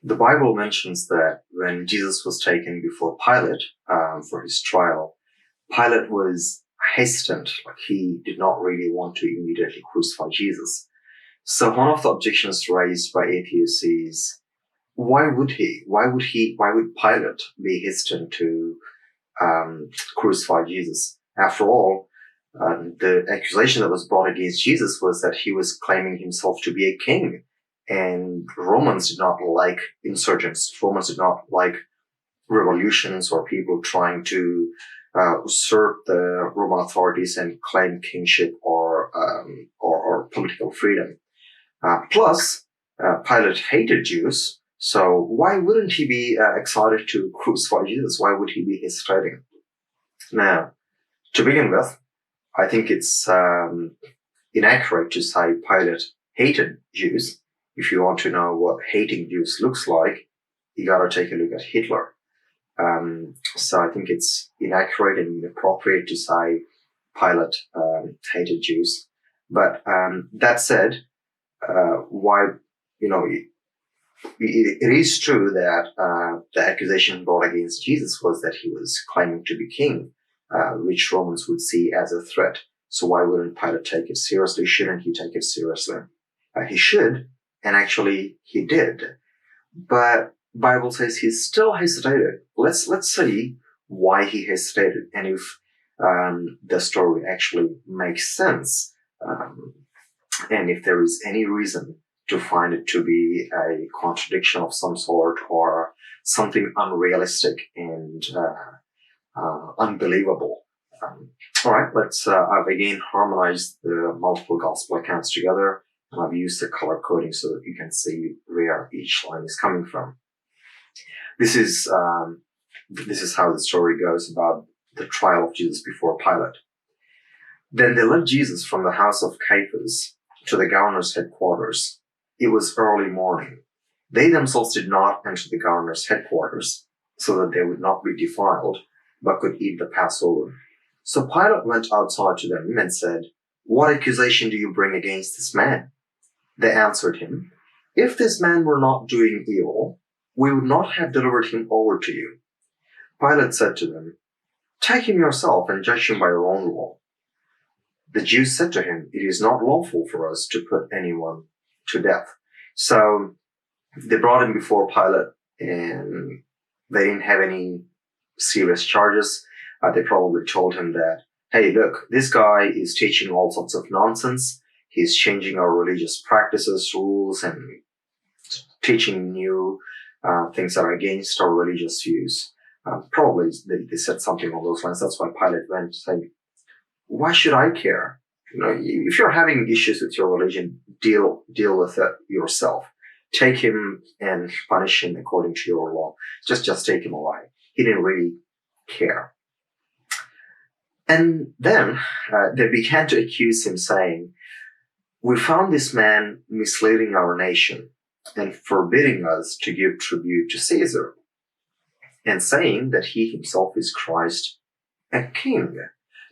The Bible mentions that when Jesus was taken before Pilate for his trial, Pilate was hesitant. Like, he did not really want to immediately crucify Jesus. So one of the objections raised by atheists is, why would Pilate be hesitant to crucify Jesus? After all, the accusation that was brought against Jesus was that he was claiming himself to be a king. And Romans did not like insurgents. Romans did not like revolutions or people trying to usurp the Roman authorities and claim kingship or political freedom. Plus, Pilate hated Jews, so why wouldn't he be excited to crucify Jesus? Why would he be hesitating? Now, to begin with, I think it's inaccurate to say Pilate hated Jews. If you want to know what hating Jews looks like, you gotta take a look at Hitler. So I think it's inaccurate and inappropriate to say Pilate hated Jews. But that said, it is true that the accusation brought against Jesus was that he was claiming to be king, which Romans would see as a threat. So why wouldn't Pilate take it seriously? Shouldn't he take it seriously? He should, and actually he did. But Bible says he still hesitated. Let's see why he hesitated, and if the story actually makes sense, and if there is any reason to find it to be a contradiction of some sort or something unrealistic and unbelievable. All right, I've again harmonized the multiple gospel accounts together, and I've used the color coding so that you can see where each line is coming from. This is how the story goes about the trial of Jesus before Pilate. Then they led Jesus from the house of Caiaphas to the governor's headquarters. It was early morning. They themselves did not enter the governor's headquarters so that they would not be defiled, but could eat the Passover. So Pilate went outside to them and said, "What accusation do you bring against this man?" They answered him, "If this man were not doing evil, we would not have delivered him over to you." Pilate said to them, "Take him yourself and judge him by your own law." The Jews said to him, "It is not lawful for us to put anyone to death." So they brought him before Pilate, and they didn't have any serious charges. They probably told him that, "Hey, look, this guy is teaching all sorts of nonsense. He's changing our religious practices, rules, and teaching new things that are against our religious views." Probably they said something along those lines. That's why Pilate went saying, "Why should I care? If you're having issues with your religion, deal with it yourself. Take him and punish him according to your law. Just take him away." He didn't really care. And then they began to accuse him, saying, "We found this man misleading our nation and forbidding us to give tribute to Caesar, and saying that he himself is Christ, a king."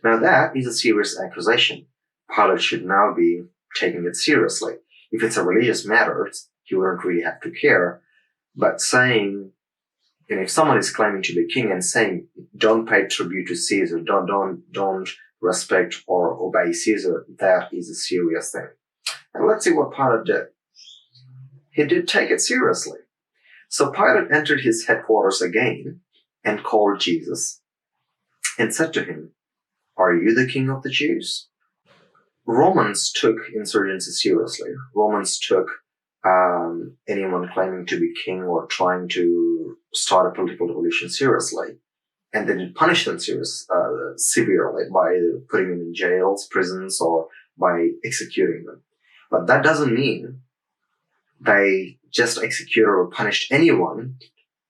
Now that is a serious accusation. Pilate should now be taking it seriously. If it's a religious matter, he wouldn't really have to care. But saying, if someone is claiming to be king and saying, "Don't pay tribute to Caesar, don't respect or obey Caesar," that is a serious thing. And let's see what Pilate did. He did take it seriously. So Pilate entered his headquarters again and called Jesus and said to him, "Are you the king of the Jews?" Romans took insurgency seriously. Romans took anyone claiming to be king or trying to start a political revolution seriously. And they did punish them severely by putting them in jails, prisons, or by executing them. But that doesn't mean they just executed or punished anyone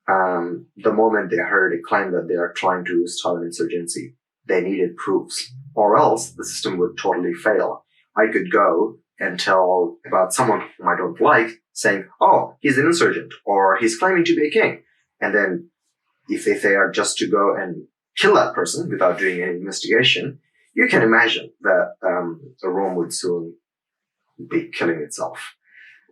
the moment they heard a claim that they are trying to start an insurgency. They needed proofs, or else the system would totally fail. I could go and tell about someone whom I don't like, saying, "Oh, he's an insurgent," or "He's claiming to be a king." And then if they are just to go and kill that person without doing any investigation, you can imagine that Rome would soon be killing itself.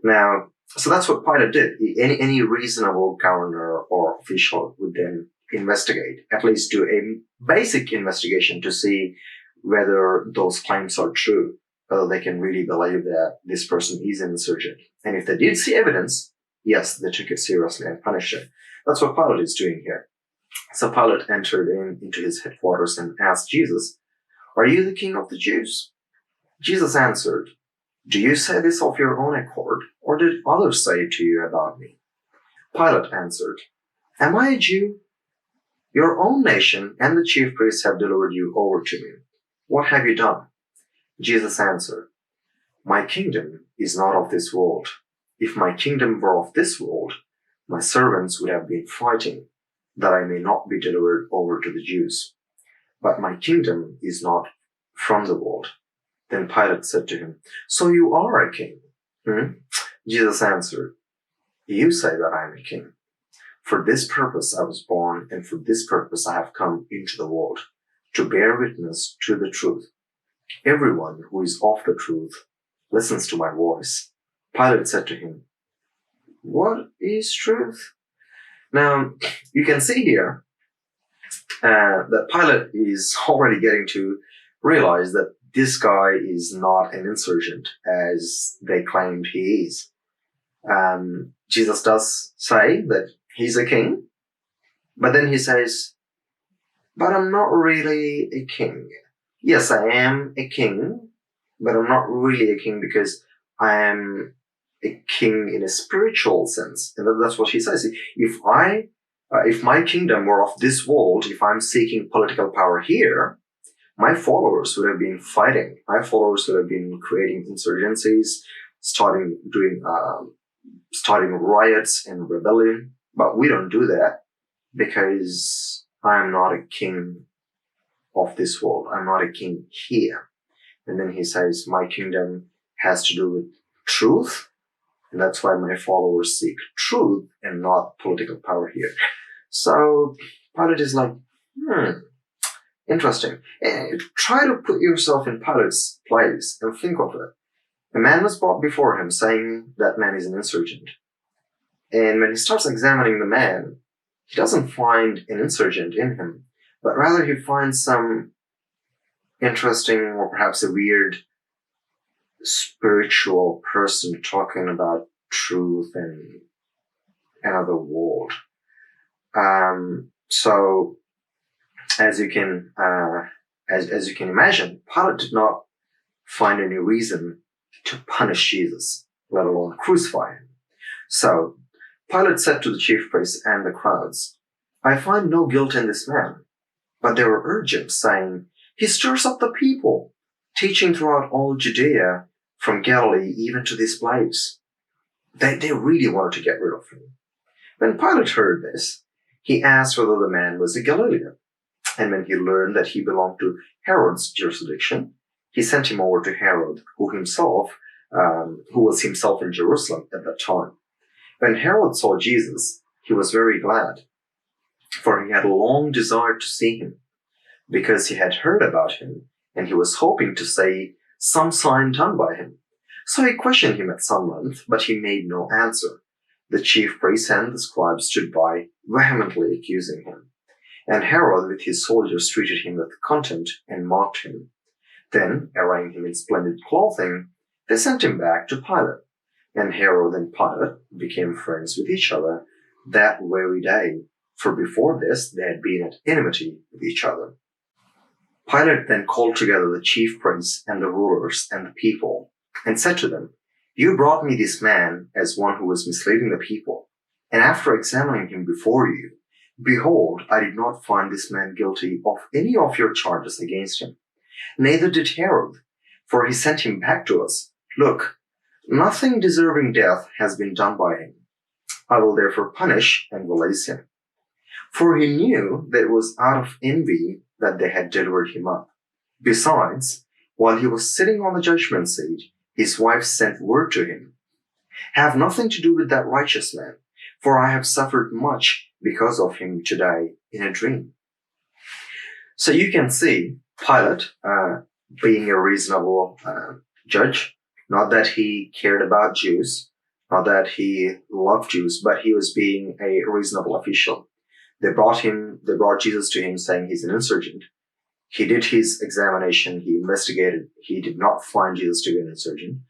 Now, So that's what Pilate did. Any reasonable governor or official would then investigate, at least do a basic investigation to see whether those claims are true, whether they can really believe that this person is an insurgent. And if they did see evidence, yes, they took it seriously and punished him. That's what Pilate is doing here. So Pilate entered into his headquarters and asked Jesus, "Are you the king of the Jews?" Jesus answered, "Do you say this of your own accord, or did others say it to you about me?" Pilate answered, "Am I a Jew? Your own nation and the chief priests have delivered you over to me. What have you done?" Jesus answered, "My kingdom is not of this world. If my kingdom were of this world, my servants would have been fighting, that I may not be delivered over to the Jews. But my kingdom is not from the world." Then Pilate said to him, "So you are a king?" Jesus answered, "You say that I am a king. For this purpose I was born, and for this purpose I have come into the world, to bear witness to the truth. Everyone who is of the truth listens to my voice." Pilate said to him, "What is truth?" Now, you can see here that Pilate is already getting to realize that this guy is not an insurgent as they claimed he is. Jesus does say that he's a king, but then he says, "But I'm not really a king. Yes, I am a king, but I'm not really a king because I am a king in a spiritual sense." And that's what he says. If my kingdom were of this world, if I'm seeking political power here, my followers would have been fighting. My followers would have been creating insurgencies, starting riots and rebellion. But we don't do that because I'm not a king of this world. I'm not a king here. And then he says, my kingdom has to do with truth. And that's why my followers seek truth and not political power here. So Pilate is like, interesting. And try to put yourself in Pilate's place and think of it. A man was brought before him saying that man is an insurgent. And when he starts examining the man, he doesn't find an insurgent in him, but rather he finds some interesting or perhaps a weird spiritual person talking about truth and another world. So as you can imagine, Pilate did not find any reason to punish Jesus, let alone crucify him. So Pilate said to the chief priests and the crowds, "I find no guilt in this man." But they were urgent, saying, "He stirs up the people, teaching throughout all Judea, from Galilee even to this place." They really wanted to get rid of him. When Pilate heard this, he asked whether the man was a Galilean. And when he learned that he belonged to Herod's jurisdiction, he sent him over to Herod, who was himself in Jerusalem at that time. When Herod saw Jesus, he was very glad, for he had long desired to see him, because he had heard about him, and he was hoping to see some sign done by him. So he questioned him at some length, but he made no answer. The chief priests and the scribes stood by, vehemently accusing him. And Herod with his soldiers treated him with contempt and mocked him. Then, arraying him in splendid clothing, they sent him back to Pilate. And Herod and Pilate became friends with each other that very day, for before this they had been at enmity with each other. Pilate then called together the chief priests and the rulers and the people, and said to them, "You brought me this man as one who was misleading the people, and after examining him before you, behold, I did not find this man guilty of any of your charges against him. Neither did Herod, for he sent him back to us. Look, nothing deserving death has been done by him. I will therefore punish and release him." For he knew that it was out of envy that they had delivered him up. Besides, while he was sitting on the judgment seat, his wife sent word to him, "Have nothing to do with that righteous man, for I have suffered much because of him today in a dream." So you can see Pilate being a reasonable judge, not that he cared about Jews, Not that he loved Jews, but he was being a reasonable official. They brought Jesus to him saying he's an insurgent. He did his examination, he investigated, he did not find Jesus to be an insurgent.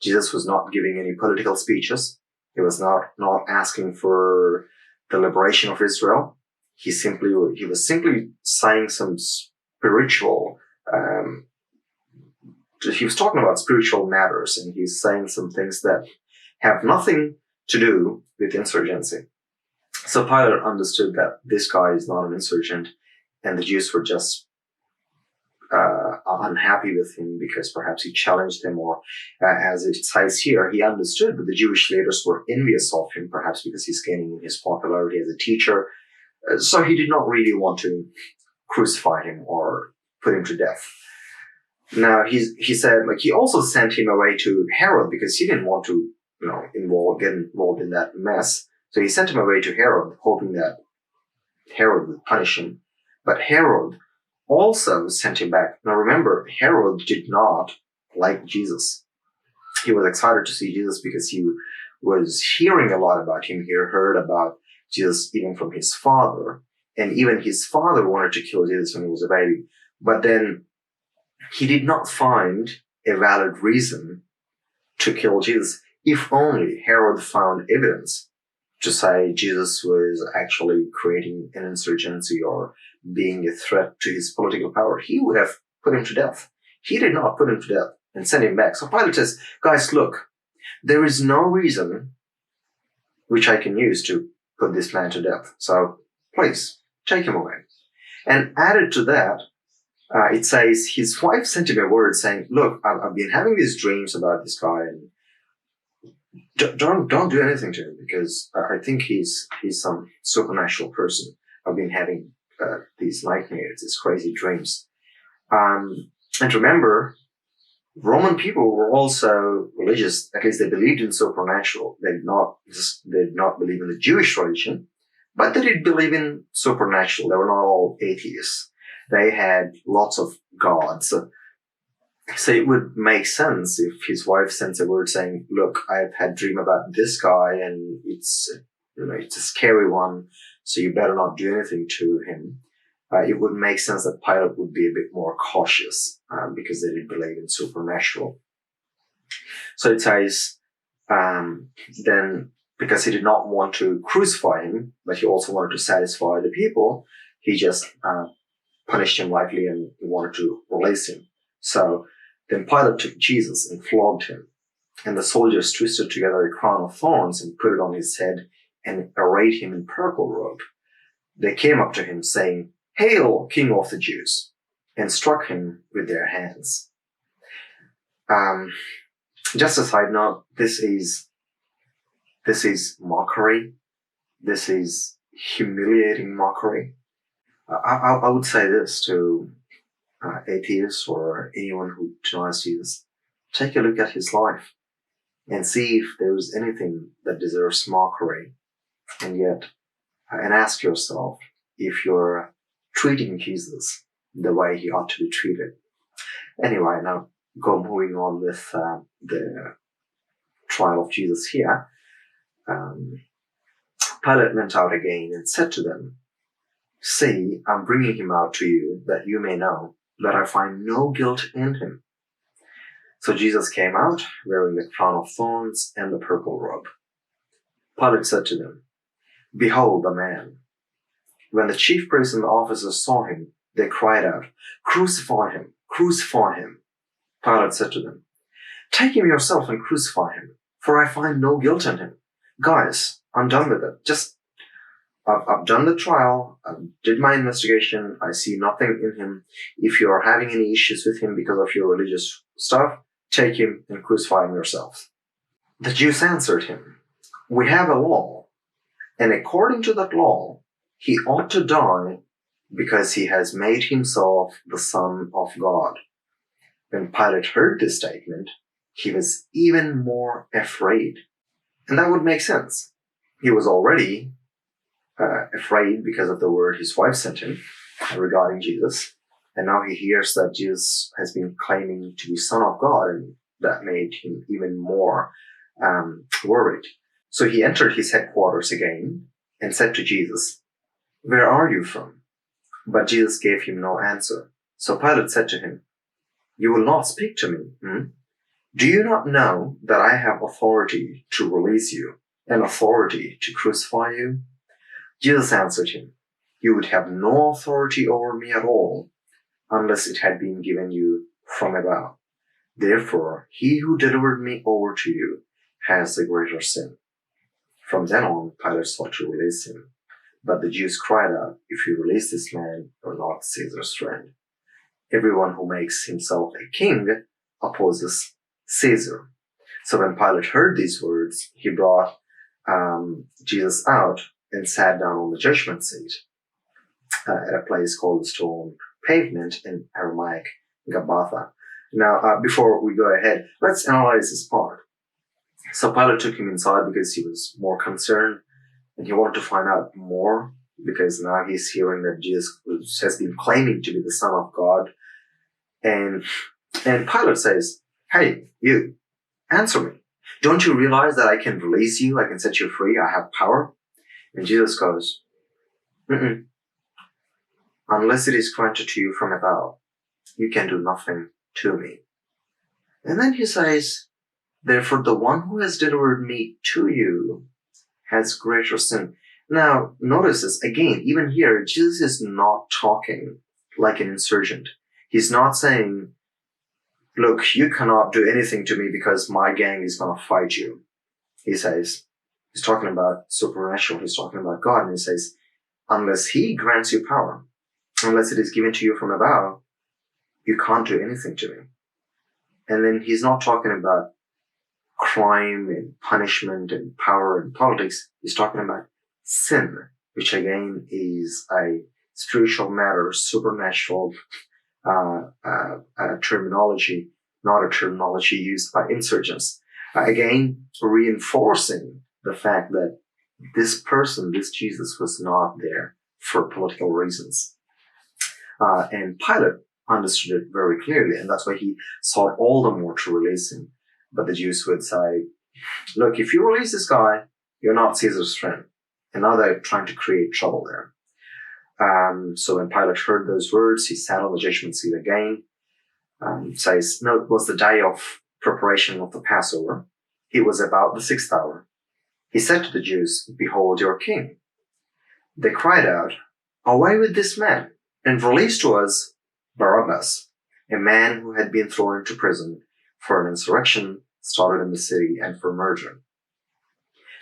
Jesus was not giving any political speeches. He was not asking for the liberation of Israel. He was simply saying some spiritual, he was talking about spiritual matters, and he's saying some things that have nothing to do with insurgency. So Pilate understood that this guy is not an insurgent, and the Jews were just unhappy with him because perhaps he challenged them, or as it says here, he understood that the Jewish leaders were envious of him, perhaps because he's gaining his popularity as a teacher. So he did not really want to crucify him or put him to death. Now he said, like, he also sent him away to Herod because he didn't want to, get involved in that mess. So he sent him away to Herod, hoping that Herod would punish him. But Herod also sent him back. Now remember, Herod did not like Jesus. He was excited to see Jesus because he was hearing a lot about him. He heard about Jesus even from his father. And even his father wanted to kill Jesus when he was a baby. But then he did not find a valid reason to kill Jesus. If only Herod found evidence to say Jesus was actually creating an insurgency or being a threat to his political power, he would have put him to death. He did not put him to death and send him back. So Pilate says, guys, look, there is no reason which I can use to put this man to death. So please, take him away. And added to that, it says his wife sent him a word saying, look, I've been having these dreams about this guy, and don't do anything to him because I think he's some supernatural person. I've been having these nightmares, these crazy dreams. And remember, Roman people were also religious. At least they believed in supernatural. They did not believe in the Jewish religion, but they did believe in supernatural. They were not all atheists. They had lots of gods. So it would make sense if his wife sends a word saying, look, I've had a dream about this guy and it's a scary one, so you better not do anything to him. It would make sense that Pilate would be a bit more cautious because they did believe in supernatural. So it says, then because he did not want to crucify him, but he also wanted to satisfy the people, he just punished him lightly and he wanted to release him. So then Pilate took Jesus and flogged him, and the soldiers twisted together a crown of thorns and put it on his head and arrayed him in purple robe. They came up to him saying, "Hail, King of the Jews," and struck him with their hands. Just a side note, this is mockery. This is humiliating mockery. I would say this to atheists or anyone who denies Jesus: take a look at his life and see if there is anything that deserves mockery, and ask yourself if you're treating Jesus the way he ought to be treated. Anyway, now moving on with the trial of Jesus here. Pilate went out again and said to them, "See, I'm bringing him out to you, that you may know that I find no guilt in him." So Jesus came out, wearing the crown of thorns and the purple robe. Pilate said to them, "Behold the man." When the chief priests and the officers saw him, they cried out, "Crucify him! Crucify him!" Pilate said to them, "Take him yourself and crucify him, for I find no guilt in him." Guys, I'm done with it. I've done the trial. I did my investigation. I see nothing in him. If you're having any issues with him because of your religious stuff, take him and crucify him yourself. The Jews answered him, "We have a law, and according to that law, he ought to die because he has made himself the Son of God." When Pilate heard this statement, he was even more afraid. And that would make sense. He was already afraid because of the word his wife sent him regarding Jesus. And now he hears that Jesus has been claiming to be Son of God, and that made him even more worried. So he entered his headquarters again and said to Jesus, "Where are you from?" But Jesus gave him no answer. So Pilate said to him, "You will not speak to me, hmm? Do you not know that I have authority to release you and authority to crucify you?" Jesus answered him, "You would have no authority over me at all unless it had been given you from above. Therefore, he who delivered me over to you has the greater sin." From then on, Pilate sought to release him. But the Jews cried out, "If you release this man, you're not Caesar's friend. Everyone who makes himself a king opposes Caesar." So when Pilate heard these words, he brought Jesus out and sat down on the judgment seat at a place called the Stone Pavement, in Aramaic, Gabbatha. Now, before we go ahead, let's analyze this part. So Pilate took him inside because he was more concerned and he wanted to find out more, because now he's hearing that Jesus has been claiming to be the Son of God. And Pilate says, "Hey, you, answer me. Don't you realize that I can release you? I can set you free. I have power." And Jesus goes, "Unless it is granted to you from above, you can do nothing to me." And then he says, "Therefore, the one who has delivered me to you has greater sin." Now, notice this again, even here, Jesus is not talking like an insurgent. He's not saying, "Look, you cannot do anything to me because my gang is going to fight you." He says, he's talking about supernatural, he's talking about God, and he says, unless he grants you power, unless it is given to you from above, you can't do anything to me. And then he's not talking about crime and punishment and power and politics. He's talking about sin, which again is a spiritual matter, supernatural terminology, not a terminology used by insurgents. Again, reinforcing the fact that this person, this Jesus, was not there for political reasons. And Pilate understood it very clearly, and that's why he sought all the more to release him. But the Jews would say, "Look, if you release this guy, you're not Caesar's friend." And now they're trying to create trouble there. So when Pilate heard those words, he sat on the judgment seat again. Says, "No, it was the day of preparation of the Passover. It was about the 6th hour. He said to the Jews, 'Behold your king.' They cried out, 'Away with this man, and release to us Barabbas, a man who had been thrown into prison for an insurrection started in the city and for murder.'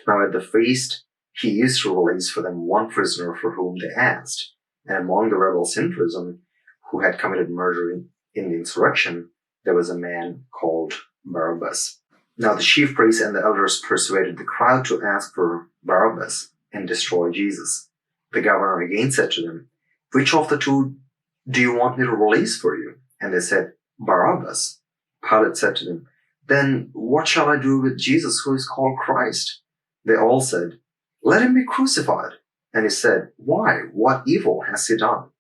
Now at the feast, he used to release for them one prisoner for whom they asked, and among the rebels in prison who had committed murder in the insurrection, there was a man called Barabbas. Now the chief priests and the elders persuaded the crowd to ask for Barabbas and destroy Jesus. The governor again said to them, 'Which of the two do you want me to release for you?' And they said, 'Barabbas.' Pilate said to them, 'Then what shall I do with Jesus who is called Christ?' They all said, 'Let him be crucified.' And he said, 'Why? What evil has he done?'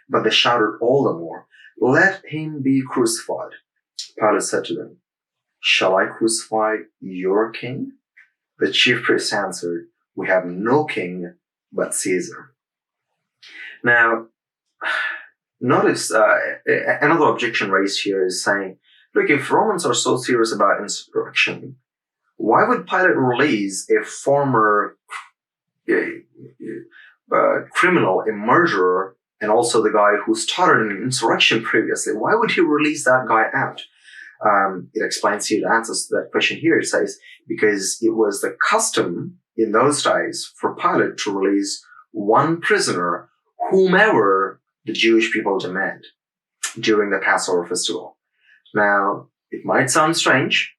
But they shouted all the more, 'Let him be crucified.' Pilate said to them, 'Shall I crucify your king?' The chief priests answered, 'We have no king but Caesar.'" Now, notice another objection raised here is saying, look, if Romans are so serious about insurrection, why would Pilate release a former criminal, a murderer, and also the guy who started an insurrection previously? Why would he release that guy out? It explains here, it answers that question here. It says, because it was the custom in those days for Pilate to release one prisoner, whomever the Jewish people demand, during the Passover festival. Now, it might sound strange,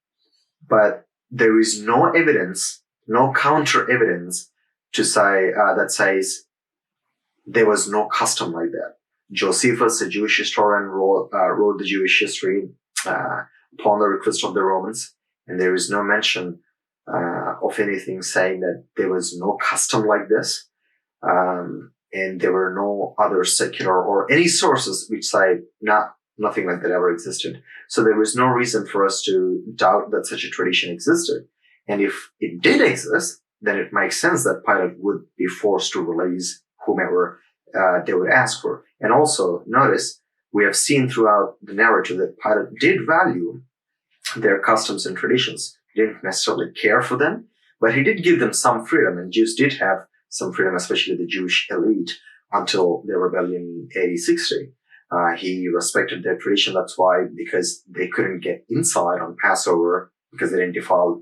but there is no evidence, no counter evidence to say that says there was no custom like that. Josephus, a Jewish historian, wrote the Jewish history upon the request of the Romans, and there is no mention of anything saying that there was no custom like this, and there were no other secular or any sources which say nothing like that ever existed. So there was no reason for us to doubt that such a tradition existed. And if it did exist, then it makes sense that Pilate would be forced to release whomever they would ask for. And also, notice, we have seen throughout the narrative that Pilate did value their customs and traditions. He didn't necessarily care for them, but he did give them some freedom, and Jews did have some freedom, especially the Jewish elite, until the rebellion in AD 60. He respected their tradition. That's why, because they couldn't get inside on Passover because they didn't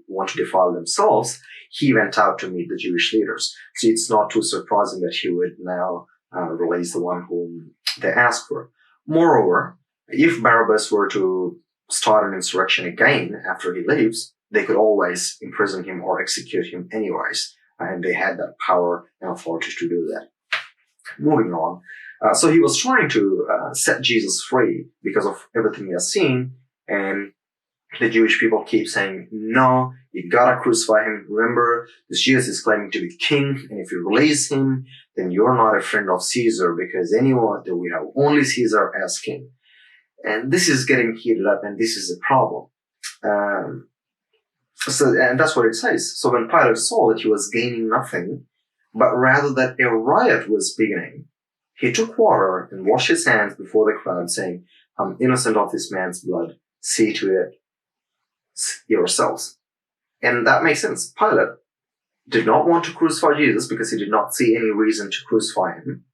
want to defile themselves, he went out to meet the Jewish leaders. So it's not too surprising that he would now release the one whom they asked for. Moreover, if Barabbas were to start an insurrection again after he leaves, they could always imprison him or execute him anyways. And they had that power and authority to do that. Moving on. So he was trying to set Jesus free because of everything he has seen. And the Jewish people keep saying, no, you gotta crucify him. Remember, this Jesus is claiming to be king. And if you release him, then you're not a friend of Caesar, because anyone that we have only Caesar as king. And this is getting heated up, and this is a problem. And that's what it says. So when Pilate saw that he was gaining nothing, but rather that a riot was beginning, he took water and washed his hands before the crowd, saying, I'm innocent of this man's blood. See to it yourselves. And that makes sense. Pilate did not want to crucify Jesus because he did not see any reason to crucify him.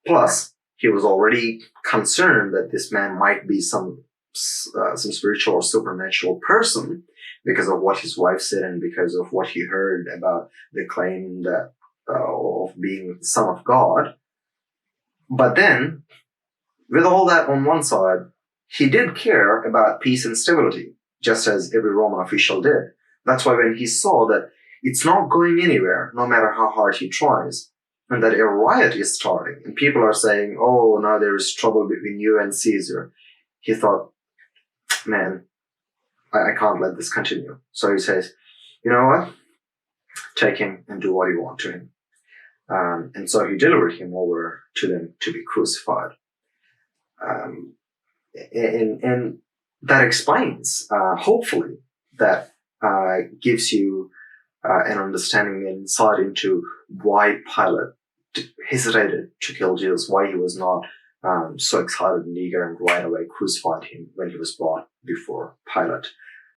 Plus, he was already concerned that this man might be some spiritual or supernatural person because of what his wife said and because of what he heard about the claim that of being the Son of God. But then, with all that on one side, he did care about peace and stability, just as every Roman official did. That's why when he saw that it's not going anywhere, no matter how hard he tries, and that a riot is starting, and people are saying, oh, now there is trouble between you and Caesar, he thought, man, I can't let this continue. So he says, you know what? Take him and do what you want to him. And so he delivered him over to them to be crucified. And that explains, hopefully, that gives you an understanding and insight into why Pilate hesitated to kill Jesus, why he was not so excited and eager and right away crucified him when he was brought before Pilate.